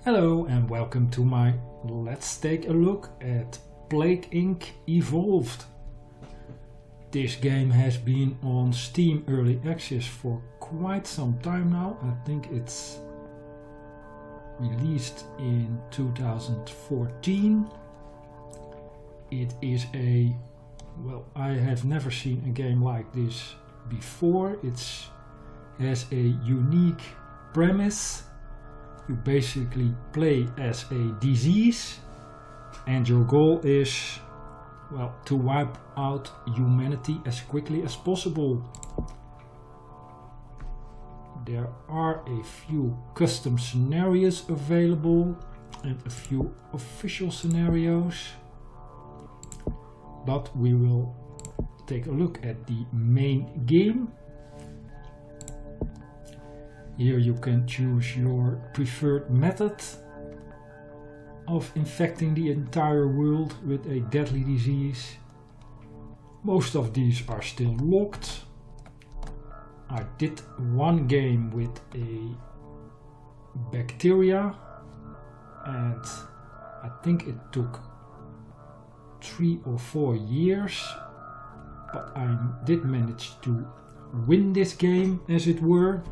Hello and welcome to my Let's Take a Look at Plague Inc. Evolved. This game has been on Steam Early Access for quite some time now. I think it's released in 2014. It is I have never seen a game like this before. It has a unique premise. You basically play as a disease and your goal is, to wipe out humanity as quickly as possible. There are a few custom scenarios available and a few official scenarios, but we will take a look at the main game. Here you can choose your preferred method of infecting the entire world with a deadly disease. Most of these are still locked. I did one game with a bacteria and I think it took 3 or 4 years, but I did manage to win this game, as it were.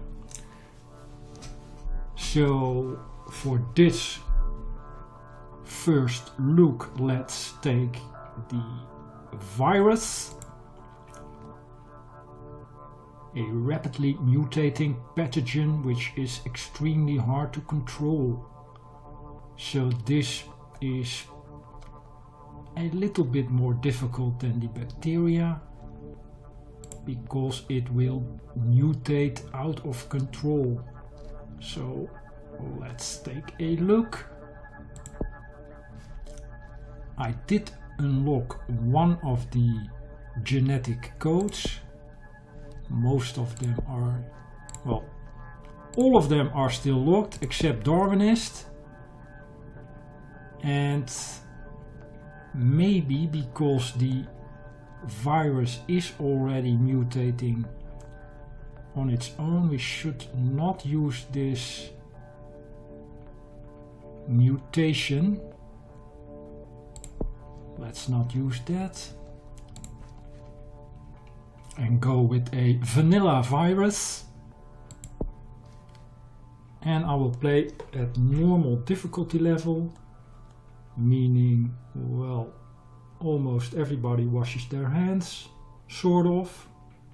So for this first look, let's take the virus, a rapidly mutating pathogen which is extremely hard to control. So this is a little bit more difficult than the bacteria because it will mutate out of control. So let's take a look. I did unlock one of the genetic codes. Most of them are, all of them are still locked except Darwinist. And maybe because the virus is already mutating on its own, we should not use this mutation. Let's not use that and go with a vanilla virus. And I will play at normal difficulty level, meaning, almost everybody washes their hands, sort of,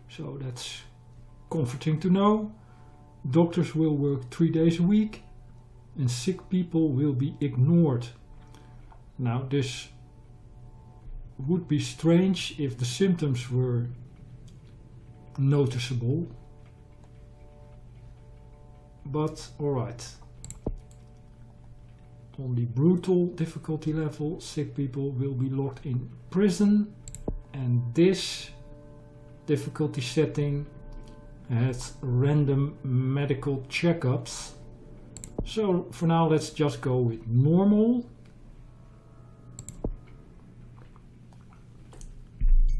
so that's comforting to know. Doctors will work 3 days a week and sick people will be ignored. Now this would be strange if the symptoms were noticeable, but alright. On the brutal difficulty level, sick people will be locked in prison, and this difficulty setting has random medical checkups. So for now let's just go with normal.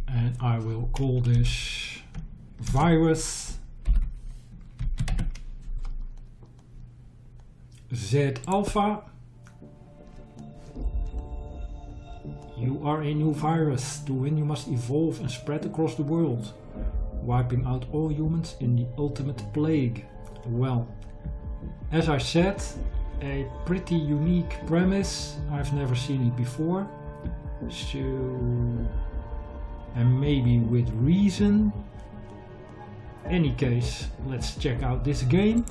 And I will call this virus Z Alpha. You are a new virus. To win you must evolve and spread across the world, wiping out all humans in the ultimate plague. Well, as I said, a pretty unique premise. I've never seen it before, so, and maybe with reason. Any case, let's check out this game.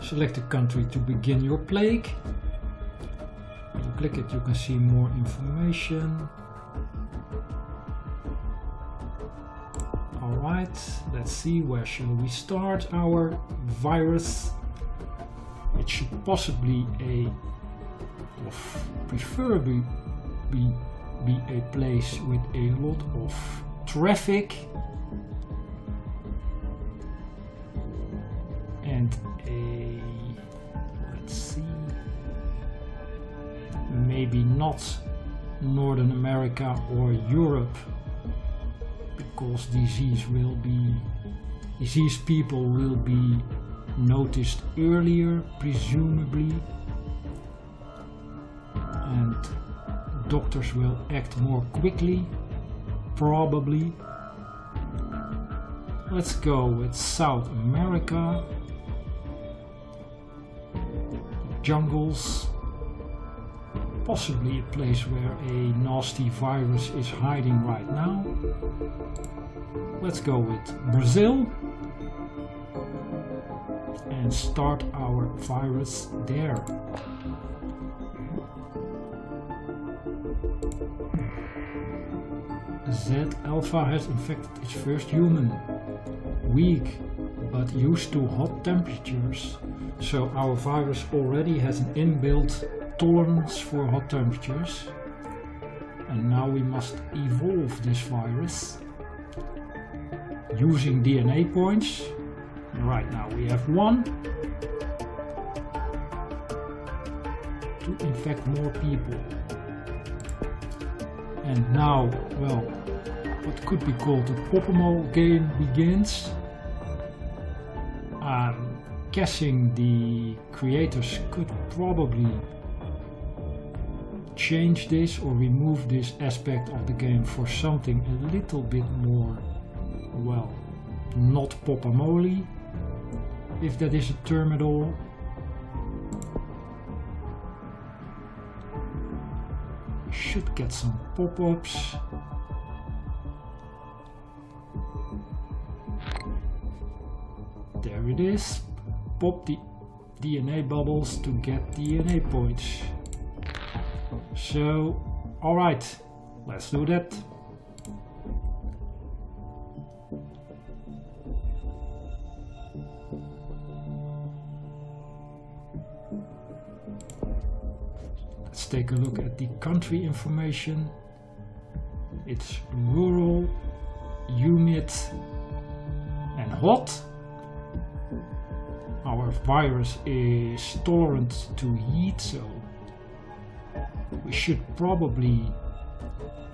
Select a country to begin your plague. When you click it, you can see more information. Alright, let's see, where shall we start our virus? It should possibly preferably be a place with a lot of traffic and let's see, maybe not Northern America or Europe, because disease people will be noticed earlier, presumably, and doctors will act more quickly, probably. Let's go with South America. Jungles, possibly a place where a nasty virus is hiding right now. Let's go with Brazil and start our virus there. Z alpha has infected its first human. Weak, but used to hot temperatures. So our virus already has an inbuilt tolerance for hot temperatures. And now we must evolve this virus using DNA points. Right now we have 1 to infect more people. And now, well, what could be called the popamole game begins. I'm guessing the creators could probably change this or remove this aspect of the game for something a little bit more, well, not popamole, if that is a term at all. Should get some pop-ups. There it is. Pop the DNA bubbles to get DNA points. So, alright, let's do that. Let's take a look at the country information. It's rural, humid and hot. Our virus is tolerant to heat, so we should probably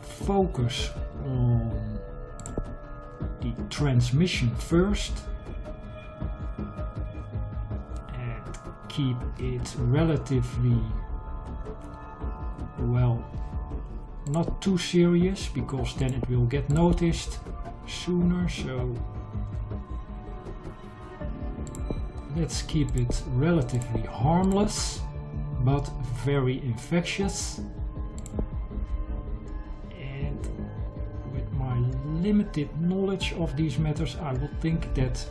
focus on the transmission first and keep it relatively, well, not too serious, because then it will get noticed sooner. So let's keep it relatively harmless but very infectious. And with my limited knowledge of these matters, I would think that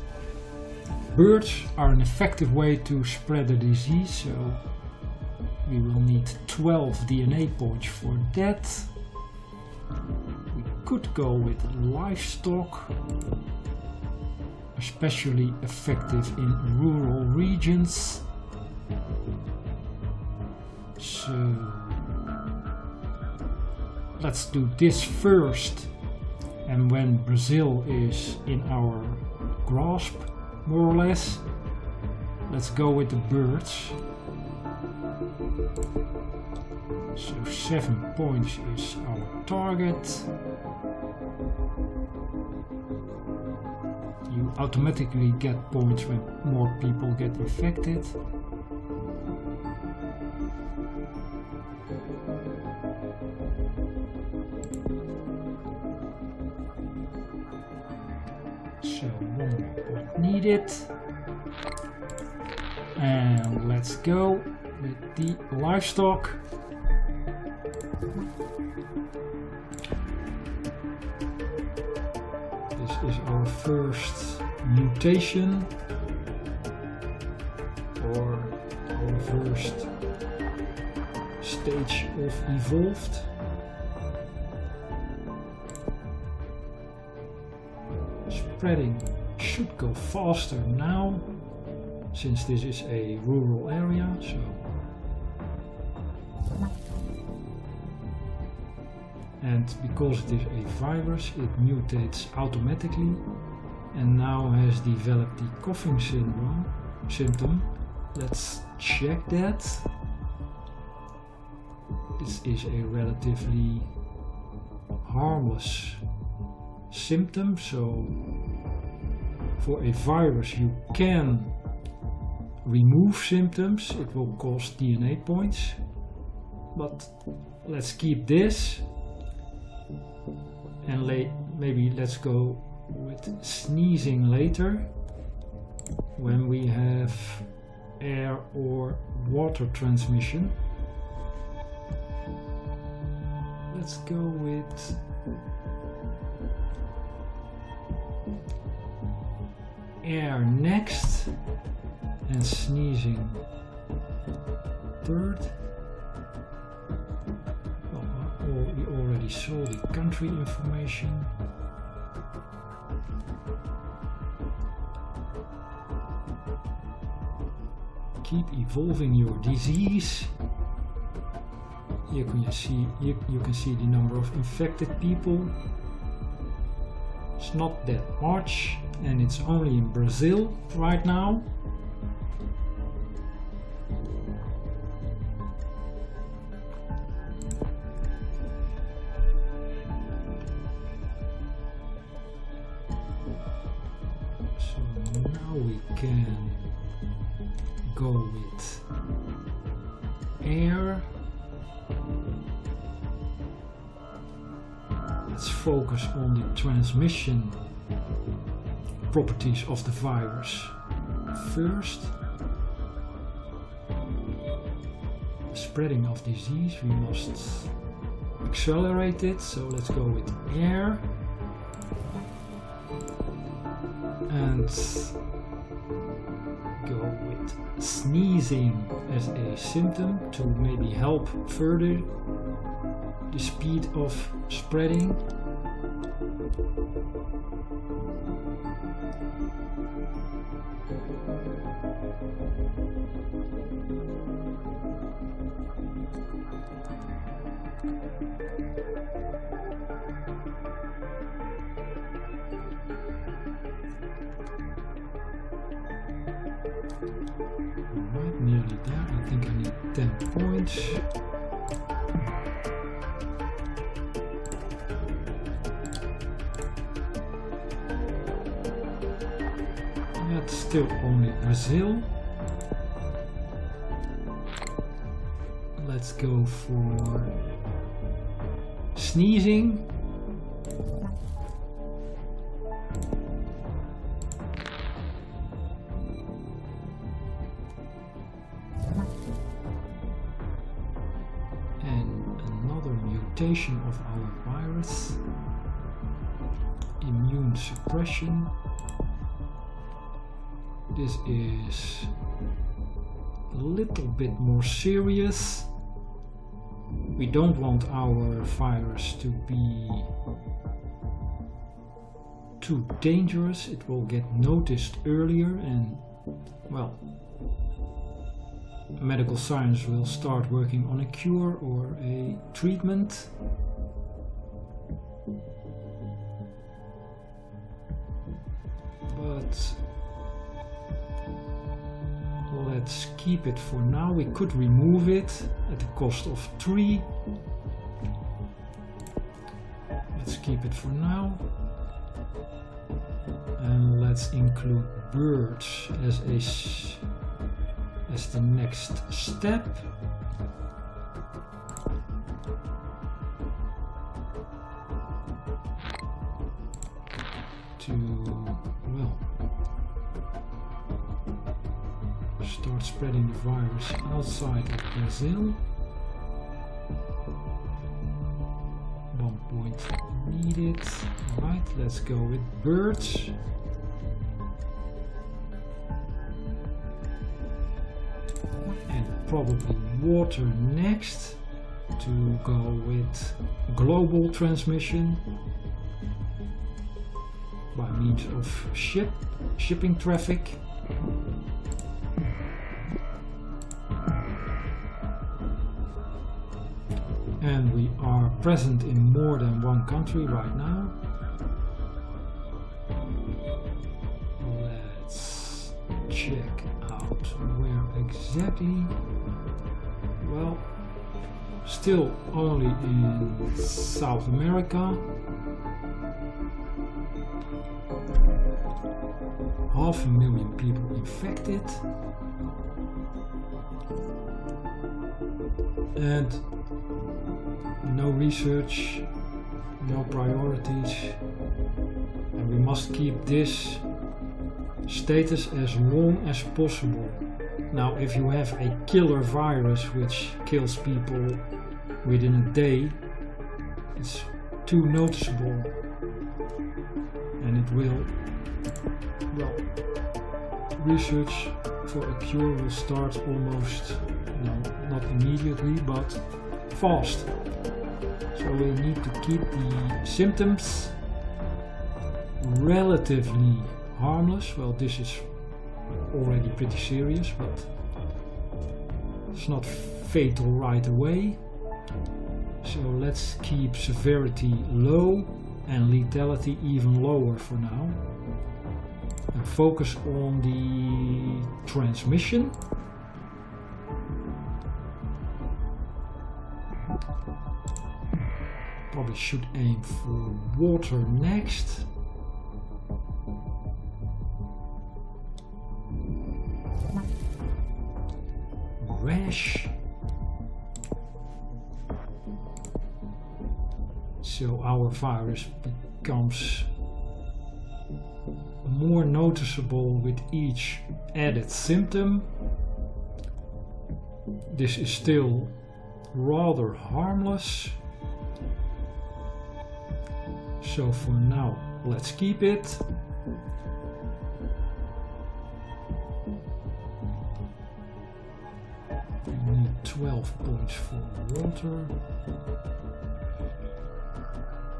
birds are an effective way to spread the disease, so we will need 12 DNA points for that. We could go with livestock, especially effective in rural regions. So let's do this first, and when Brazil is in our grasp, more or less, let's go with the birds. So 7 points is our target. You automatically get points when more people get infected. So 1 more point needed. And let's go with the livestock. This is our first mutation, or our first stage of evolved. Spreading should go faster now, since this is a rural area. So and because it is a virus, it mutates automatically and now has developed the coughing symptom. Let's check that. This is a relatively harmless symptom, so for a virus you can remove symptoms, it will cost DNA points. But let's keep this, and maybe let's go with sneezing later when we have air or water transmission. Let's go with air next and sneezing third. We already saw the country information. Keep evolving your disease. Here you can see the number of infected people. It's not that much, and it's only in Brazil right now. So now we can go with air. Let's focus on the transmission properties of the virus first. Spreading of disease, we must accelerate it, so let's go with air. And go with sneezing as a symptom to maybe help further the speed of spreading. Alright, nearly there. I think I need 10 points. That's still only Brazil. Let's go for sneezing. Of our virus, immune suppression. This is a little bit more serious. We don't want our virus to be too dangerous. It will get noticed earlier, and well, medical science will start working on a cure or a treatment. But let's keep it for now. We could remove it at the cost of 3. Let's keep it for now. And let's include birds as the next step. To, well, start spreading the virus outside of Brazil. 1 point needed. Alright, let's go with birds. Probably water next, to go with global transmission by means of shipping traffic. And we are present in more than one country right now. Let's check out where exactly. Well, still only in South America. 500,000 people infected. And no research, no priorities. And we must keep this status as long as possible. Now, if you have a killer virus which kills people within a day, it's too noticeable, and it will, well, research for a cure will start almost, no, not immediately, but fast. So we need to keep the symptoms relatively harmless. Well, this is already pretty serious, but it's not fatal right away. So let's keep severity low and lethality even lower for now. And focus on the transmission. Probably should aim for water next. Rash. So our virus becomes more noticeable with each added symptom. This is still rather harmless. So for now, let's keep it. We need 12 points for water.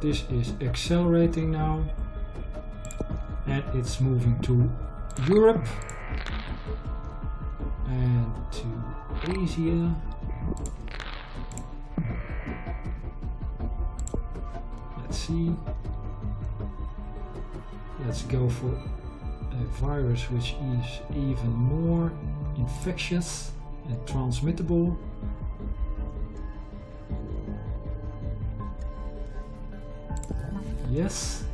This is accelerating now, and it's moving to Europe and to Asia. Let's see. Let's go for a virus which is even more infectious and transmittable. Yes.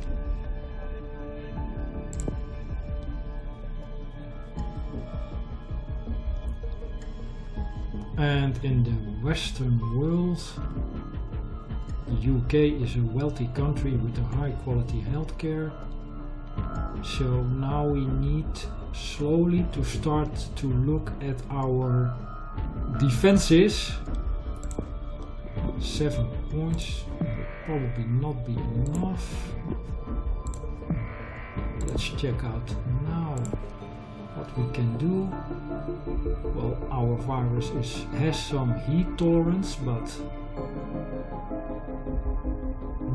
And in the Western world, the UK is a wealthy country with a high quality healthcare. So now we need slowly to start to look at our defenses. 7 points. Probably not be enough. Let's check out now what we can do. Well, our virus has some heat tolerance, but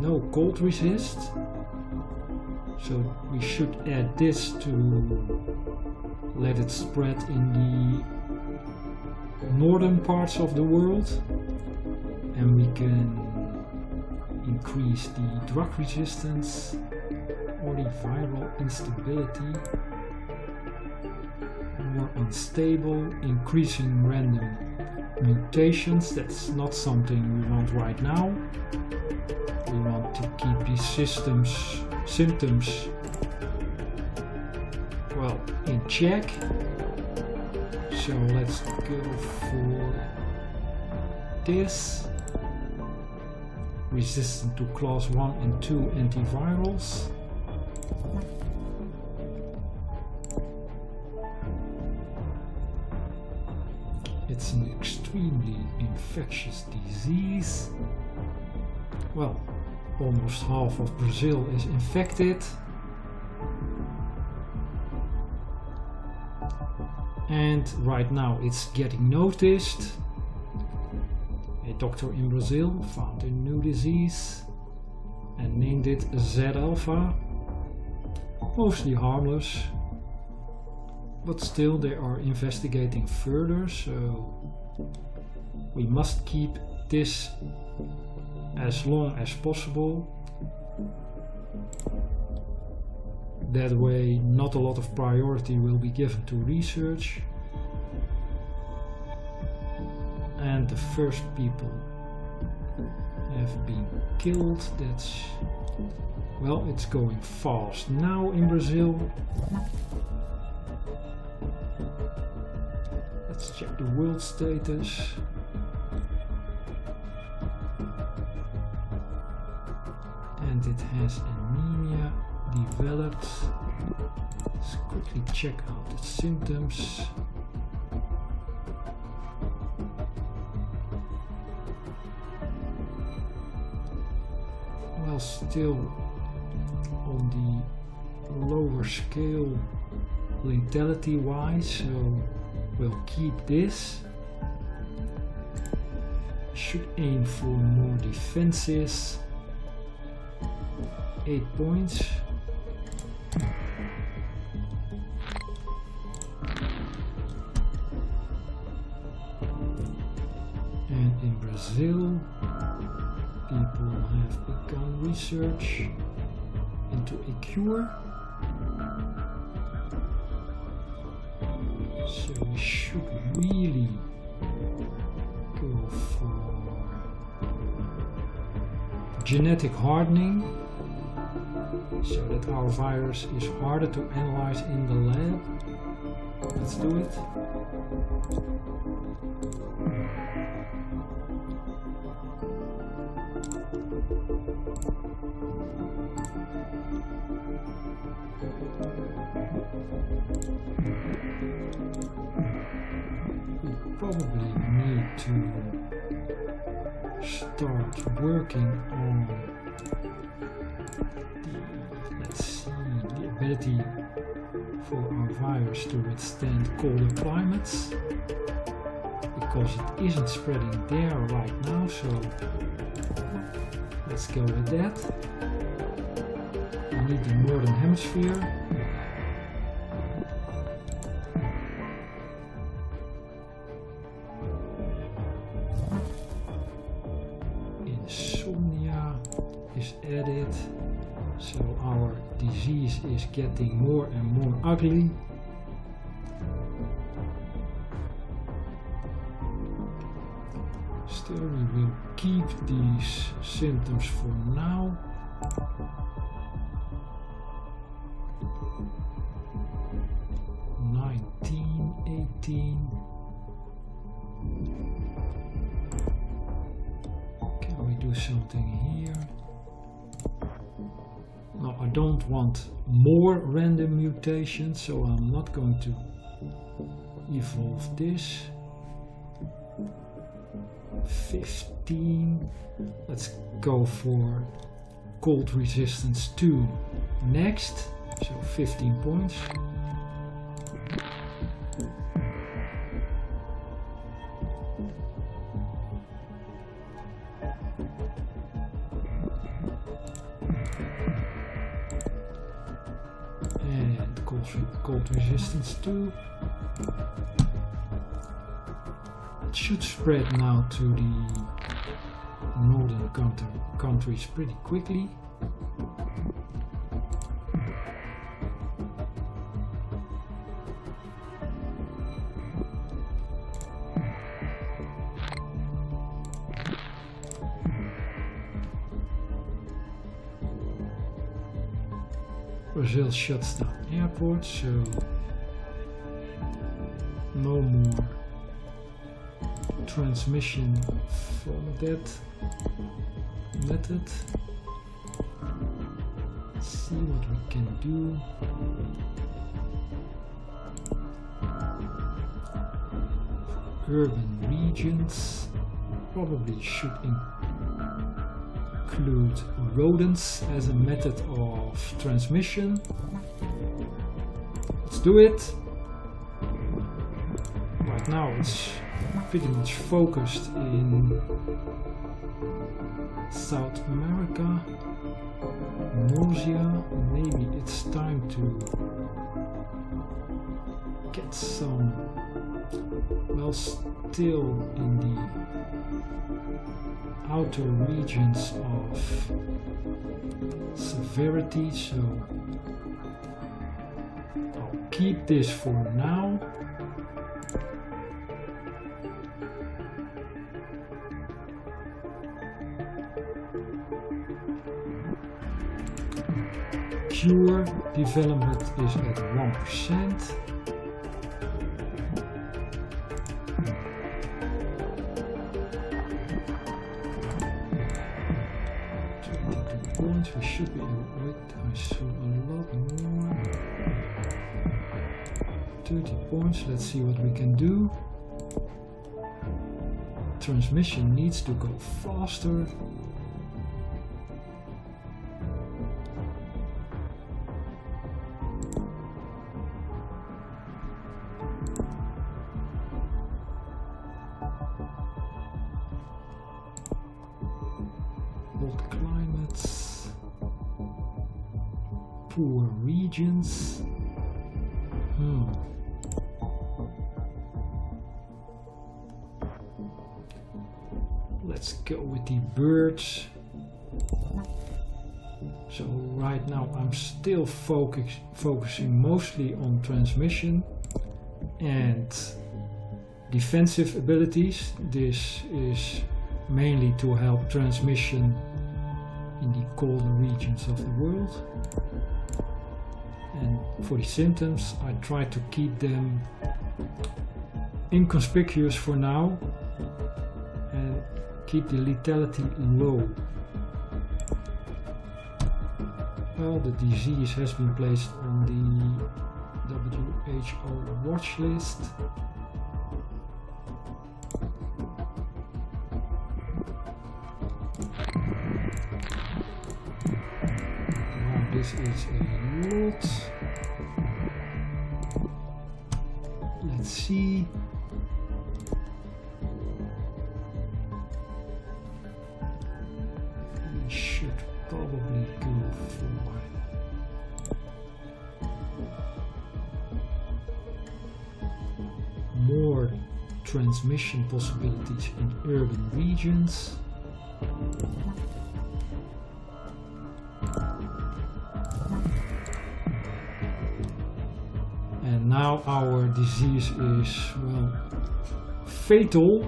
no cold resist. So we should add this to let it spread in the northern parts of the world, and we can increase the drug resistance or the viral instability, more unstable, increasing random mutations. That's not something we want right now. We want to keep these symptoms well in check. So let's go for this. Resistant to class 1 and 2 antivirals. It's an extremely infectious disease. Well, almost half of Brazil is infected. And right now it's getting noticed. A doctor in Brazil found a new disease and named it Z-alpha. Mostly harmless, but still they are investigating further, so we must keep this as long as possible. That way not a lot of priority will be given to research. And the first people have been killed. That's, well, it's going fast now in Brazil. Let's check the world status. And it has anemia developed. Let's quickly check out its symptoms. Well, still on the lower scale lethality wise, so we'll keep this. Should aim for more defenses. 8 points. And in Brazil, people have begun research into a cure. So we should really go for genetic hardening, so that our virus is harder to analyze in the lab. Let's do it. We probably need to start working on the ability for our virus to withstand colder climates, because it isn't spreading there right now, so let's go with that. We need the northern hemisphere. Insomnia is added, so our disease is getting more and more ugly. Still, we will keep these symptoms for now. Can we do something here? No, I don't want more random mutations, so I'm not going to evolve this. 15. Let's go for cold resistance 2 next, so 15 points. And cold resistance 2. It should spread now to the northern countries pretty quickly. Brazil shuts down airports, so no more transmission from that method. Let's see what we can do. Urban regions probably should include rodents as a method of transmission. Let's do it. Right now it's pretty much focused in South America, nausea. Maybe it's time to get some, well, still in the outer regions of severity, so I'll keep this for now. Cure development is at 1%. points. We should be able. Wait, I saw a lot more. 30 points. Let's see what we can do. Transmission needs to go faster. Hot climates, poor regions. Let's go with the birds. So right now I'm still focusing mostly on transmission and defensive abilities. This is mainly to help transmission in the colder regions of the world. And for the symptoms, I try to keep them inconspicuous for now and keep the lethality low. Well, the disease has been placed on the WHO watch list. Wow, this is a lot. Let's see. We should probably go for more transmission possibilities in urban regions. And now our disease is, well, fatal,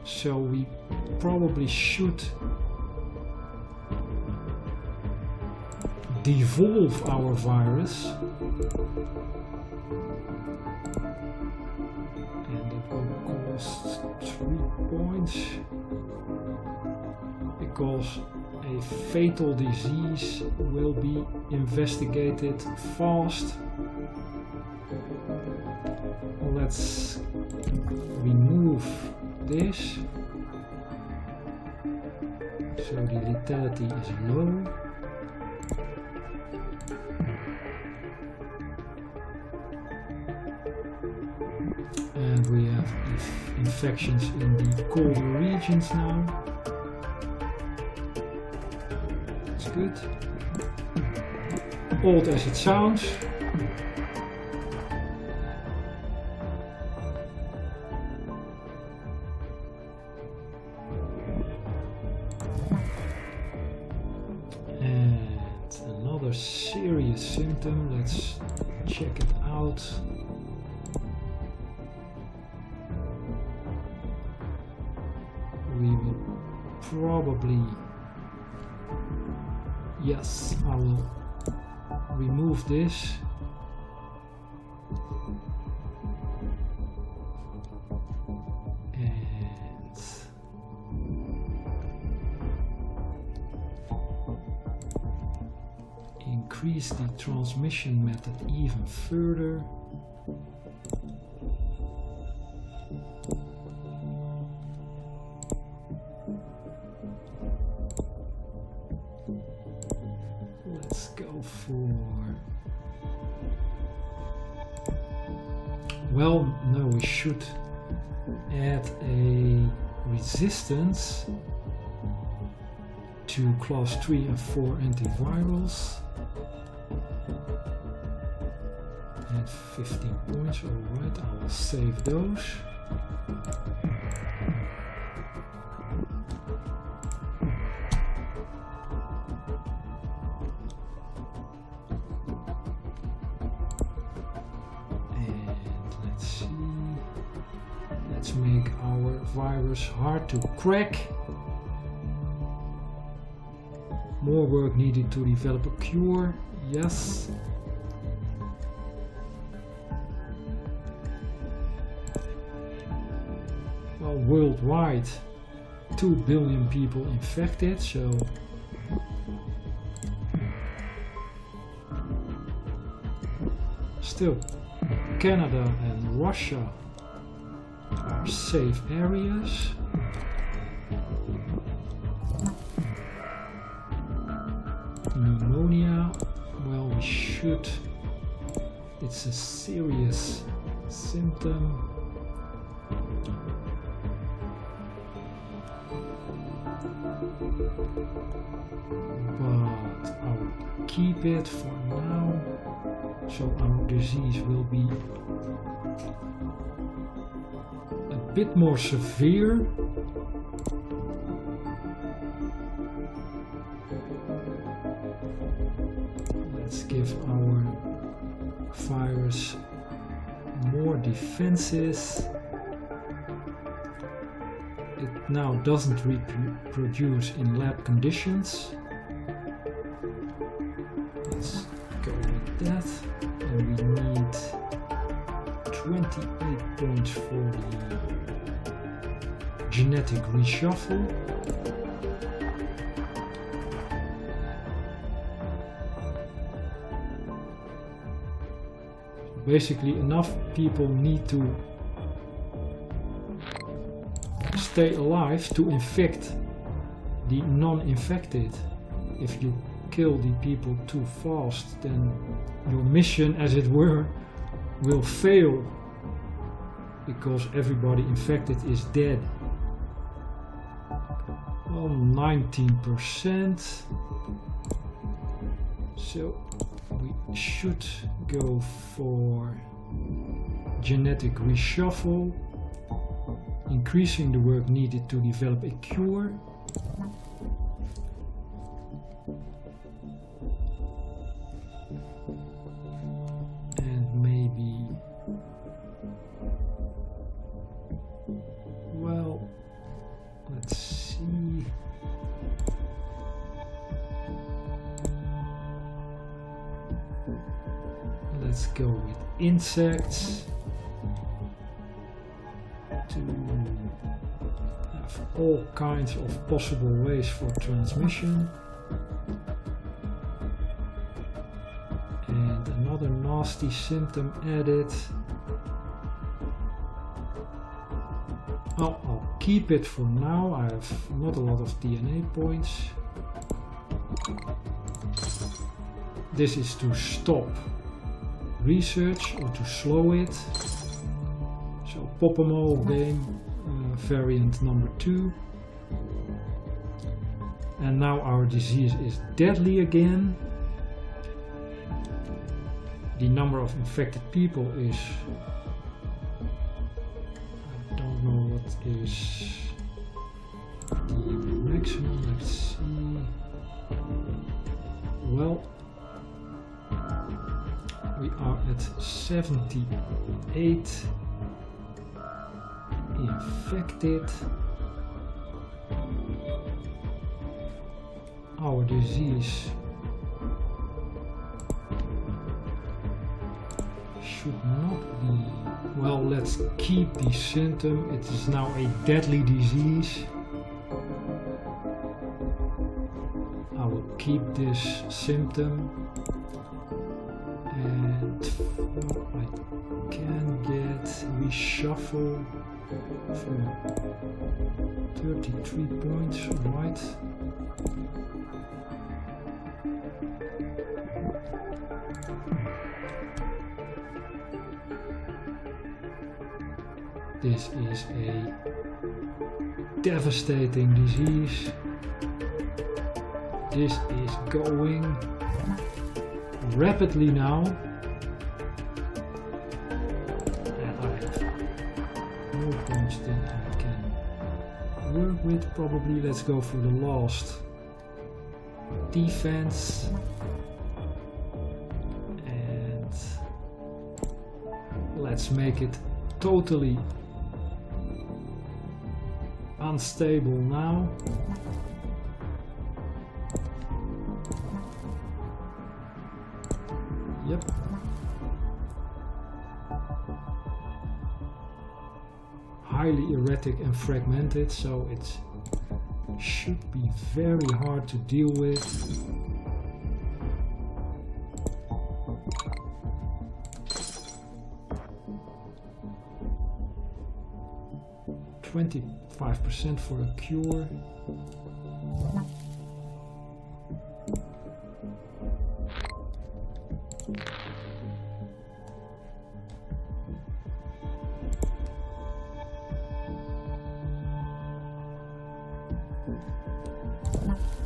so we probably should devolve our virus, and that will cost 3 points because a fatal disease will be investigated fast. Let's remove this so the lethality is low. And we have infections in the colder regions now. That's good. Old as it sounds. And another serious symptom. Let's check it out. We will probably, yes, I will remove this. And increase the transmission method even further. Let's go for, well, no, we should add a resistance to class 3 and 4 antivirals. And 15 points, alright, I will save those. Let's make our virus hard to crack. More work needed to develop a cure. Yes. Well, worldwide, 2 billion people infected, so Still, Canada and Russia are safe areas. Pneumonia, well, we should. It's a serious symptom. But I will keep it for now, so our disease will be a bit more severe. Let's give our virus more defenses. It now doesn't reproduce in lab conditions. Let's go with that. And we need 28 points for the genetic reshuffle. Basically, enough people need to stay alive to infect the non-infected. If you kill the people too fast, then your mission, as it were, will fail because everybody infected is dead. Well, 19%. So we should go for genetic reshuffle, increasing the work needed to develop a cure. And maybe, well, let's see. Let's go with insects to have all kinds of possible ways for transmission. And another nasty symptom added. Well, I'll keep it for now. I have not a lot of DNA points. This is to stop research or to slow it. So popamole game, variant number 2. And now our disease is deadly again. The number of infected people is, I don't know what is the maximum. Let's see. Well, we are at 78 infected. Our disease should not be, well, let's keep the symptom. It is now a deadly disease. I will keep this symptom. And I can get reshuffle for 33 points, right? This is a devastating disease. This is going rapidly now, and I have more points than I can work with probably. Let's go for the last defense, and let's make it totally unstable now. Yep. Highly erratic and fragmented, so it should be very hard to deal with. 25% for a cure.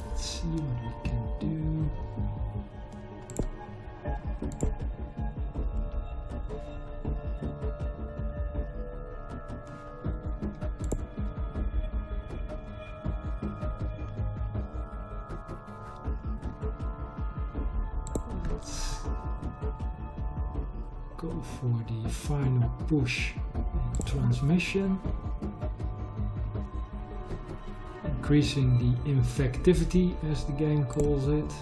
Let's see what we can do. Go for the final push in transmission, increasing the infectivity as the game calls it.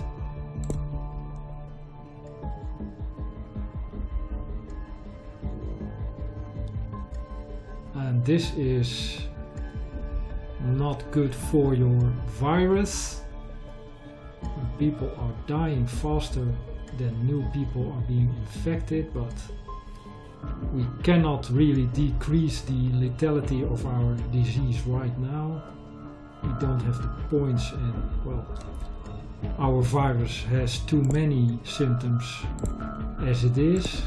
And this is not good for your virus. People are dying faster than new people are being infected, but we cannot really decrease the lethality of our disease right now. We don't have the points, and well, our virus has too many symptoms as it is.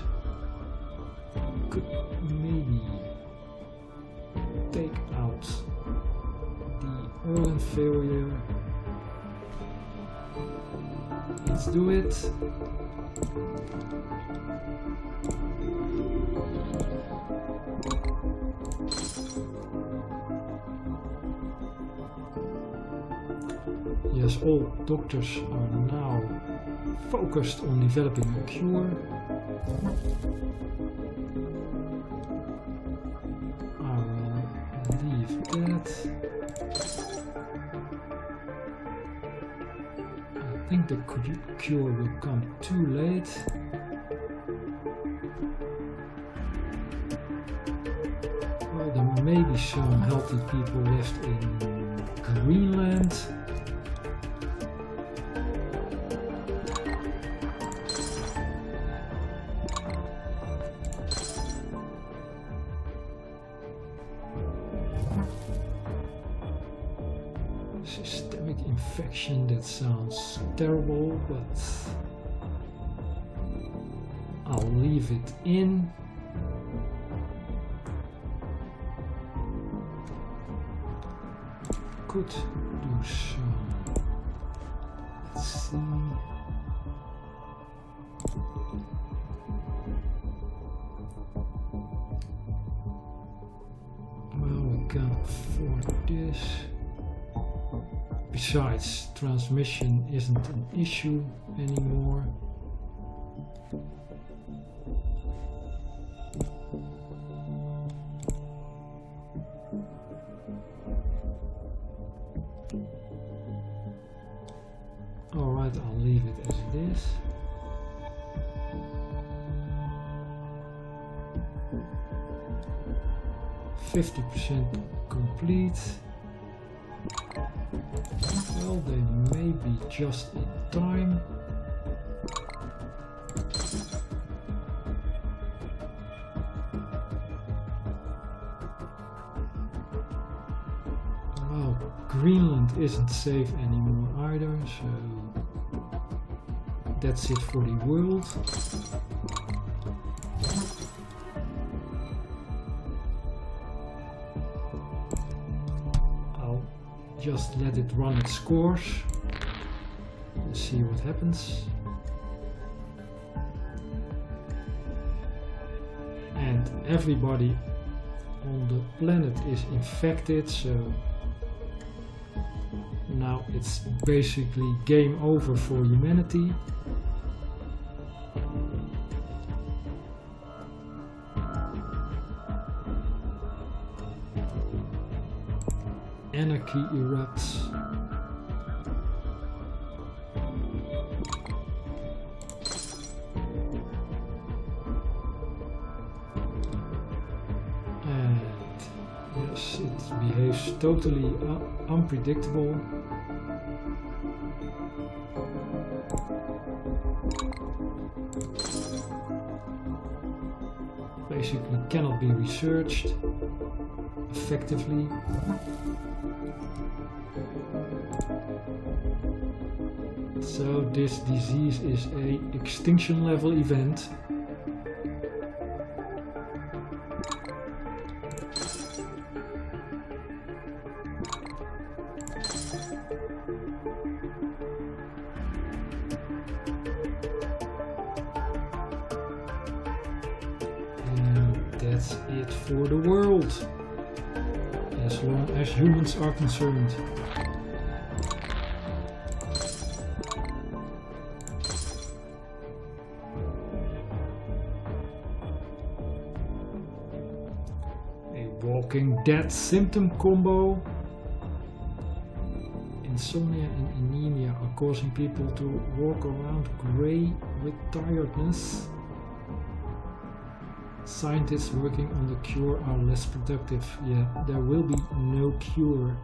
Could maybe take out the organ failure. Let's do it. Yes, all doctors are now focused on developing a cure. I will leave that. I think the cure will come too late. Well, there may be some healthy people left in Greenland. Systemic infection, that sounds terrible, but I'll leave it in. Could do some, let's see. Well, we can't afford this. Besides, transmission isn't an issue anymore. Alright, I'll leave it as it is. %50 complete. Well, they may be just in time. Well, Greenland isn't safe anymore either, so that's it for the world. Just let it run its course. Let's see what happens. And everybody on the planet is infected, so now it's basically game over for humanity. Anarchy erupts. And yes, it behaves totally unpredictable. Basically cannot be researched. effectively. So this disease is a extinction level event. That's it for the world, as long as humans are concerned. A Walking Dead symptom combo. Insomnia and anemia are causing people to walk around grey with tiredness. Scientists working on the cure are less productive. Yeah, there will be no cure.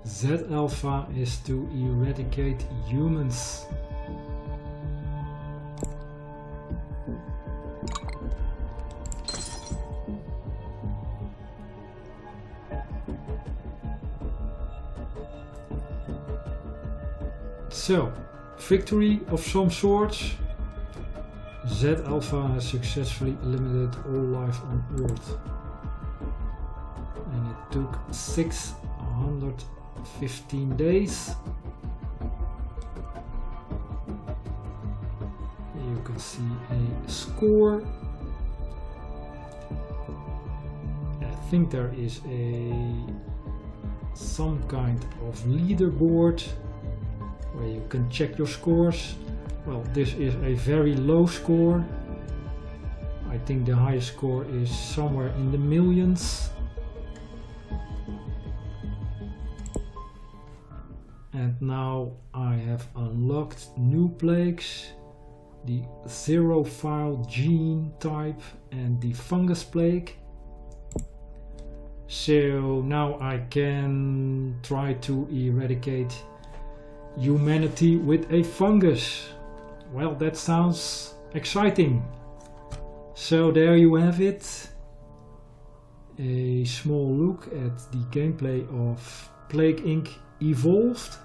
Z-alpha is to eradicate humans. So, victory of some sorts. Z-alpha has successfully eliminated all life on Earth. And it took 615 days. You can see a score. I think there is some kind of leaderboard where you can check your scores. Well, this is a very low score. I think the highest score is somewhere in the millions. And now I have unlocked new plagues, the xerophile gene type and the fungus plague. So now I can try to eradicate humanity with a fungus. Well, that sounds exciting. So there you have it. A small look at the gameplay of Plague Inc. Evolved.